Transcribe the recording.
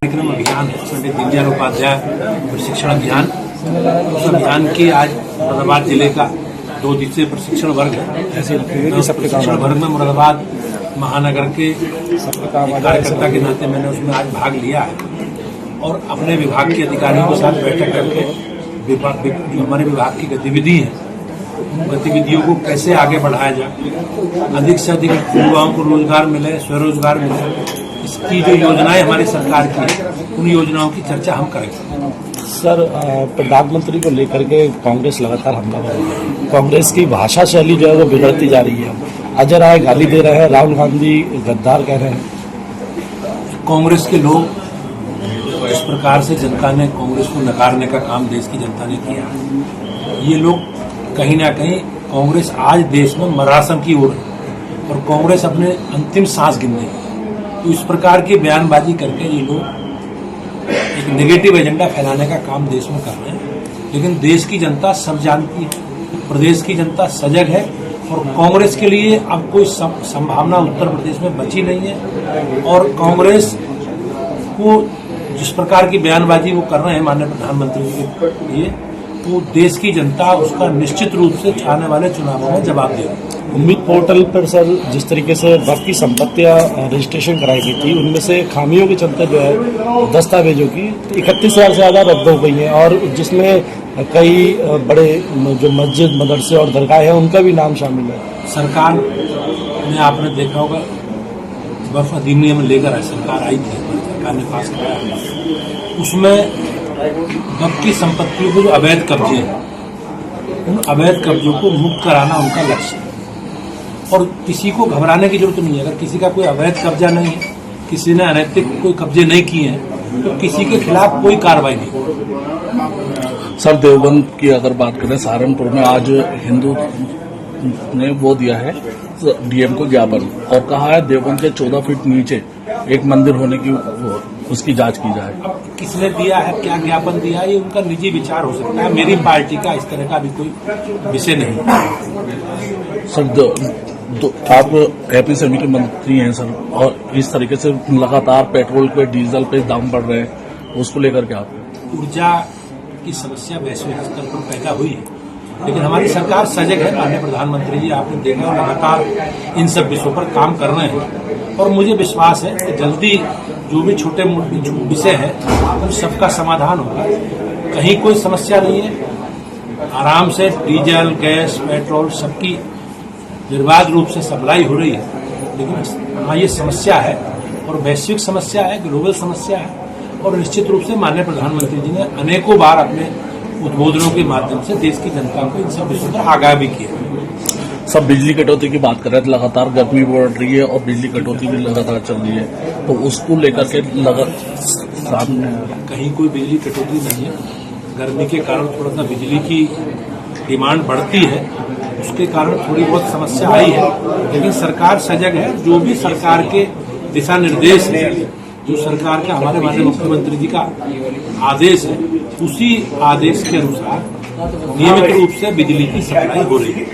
कार्यक्रम अभियान है पंडित दीनदयाल उपाध्याय प्रशिक्षण अभियान। उस अभियान की आज मुरादाबाद जिले का 2 दिवसीय प्रशिक्षण वर्ग है। प्रशिक्षण वर्ग में मुरादाबाद महानगर के कार्यकर्ता के नाते मैंने उसमें आज भाग लिया है और अपने विभाग के अधिकारियों के साथ बैठक करके जो हमारे विभाग की गतिविधि है, गतिविधियों को कैसे आगे बढ़ाया जाए, अधिक से अधिक युवाओं को रोजगार मिले, स्वरोजगार मिले, इसकी जो योजनाएं हमारी सरकार की है, उन योजनाओं की चर्चा हम करेंगे। सर, प्रधानमंत्री को लेकर के कांग्रेस लगातार हमला कर रही है। कांग्रेस की भाषा शैली जो है वो बिगड़ती जा रही है। अजय राय गाली दे रहे हैं, राहुल गांधी गद्दार कह रहे हैं। कांग्रेस के लोग इस प्रकार से जनता ने कांग्रेस को नकारने का काम देश की जनता ने किया। ये लोग कहीं ना कहीं कांग्रेस आज देश में मरासम की ओर है और कांग्रेस अपने अंतिम सांस गिन रही है। तो इस प्रकार की बयानबाजी करके ये लोग एक नेगेटिव एजेंडा फैलाने का काम देश में कर रहे हैं। लेकिन देश की जनता सब जानती है, प्रदेश की जनता सजग है और कांग्रेस के लिए अब कोई संभावना उत्तर प्रदेश में बची नहीं है। और कांग्रेस को जिस प्रकार की बयानबाजी वो कर रहे हैं माननीय प्रधानमंत्री के लिए, तो देश की जनता उसका निश्चित रूप से आने वाले चुनावों में जवाब देगी। उम्मीद पोर्टल पर सर जिस तरीके से वक्त की संपत्तियां रजिस्ट्रेशन कराई गई थी, उनमें से खामियों के चलते जो है दस्तावेजों की 31,000 से ज्यादा रद्द हो गई हैं और जिसमें कई बड़े जो मस्जिद, मदरसे और दरगाह हैं उनका भी नाम शामिल है। सरकार ने, आपने देखा होगा, वक्फ अधिनियम लेकर आई सरकार आई थी, सरकार ने पास कराया। उसमें वक्फ की संपत्तियों को जो अवैध कब्जे हैं, उन अवैध कब्जों को मुक्त कराना उनका लक्ष्य है और किसी को घबराने की जरूरत नहीं है। अगर किसी का कोई अवैध कब्जा नहीं है, किसी ने अनैतिक कोई कब्जे नहीं किए हैं, तो किसी के खिलाफ कोई कार्रवाई नहीं। सर, देवबंद की अगर बात करें, सहारनपुर में आज हिंदू ने वो दिया है डीएम को ज्ञापन और कहा है देवबंद के 14 फीट नीचे एक मंदिर होने की उसकी जांच की जाए। अब किसने दिया है, क्या ज्ञापन दिया है, ये उनका निजी विचार हो सकता है। मेरी पार्टी का इस तरह का भी कोई विषय नहीं है। सर, आप एपी समिति के मंत्री हैं सर, और इस तरीके से लगातार पेट्रोल पे, डीजल पे दाम बढ़ रहे हैं, उसको लेकर क्या आप? ऊर्जा की समस्या वैश्विक स्तर पर पैदा हुई है, लेकिन हमारी सरकार सजग है। माननीय प्रधानमंत्री जी, आपने देखा, लगातार इन सब विषयों पर काम कर रहे हैं और मुझे विश्वास है कि जल्दी जो भी छोटे मोटे विषय हैं उन सबका समाधान होगा। कहीं कोई समस्या नहीं है, आराम से डीजल, गैस, पेट्रोल सबकी निर्बाध रूप से सप्लाई हो रही है। लेकिन हाँ, ये समस्या है और वैश्विक समस्या है, ग्लोबल समस्या है और निश्चित रूप से माननीय प्रधानमंत्री जी ने अनेकों बार अपने उद्बोधनों के माध्यम से देश की जनता को इन सब विषयों पर आगाह भी किया। सब बिजली कटौती की बात कर रहे थे, लगातार गर्मी बढ़ रही है और बिजली कटौती भी लगातार चल रही है, तो उसको लेकर के सामने कहीं कोई बिजली कटौती नहीं है। गर्मी के कारण थोड़ा सा बिजली की डिमांड बढ़ती है, उसके कारण थोड़ी बहुत समस्या आई है, लेकिन सरकार सजग है। जो भी सरकार के दिशा निर्देश है, जो सरकार का हमारे माननीय मुख्यमंत्री जी का आदेश है, उसी आदेश के अनुसार नियमित रूप से बिजली की सप्लाई हो रही है।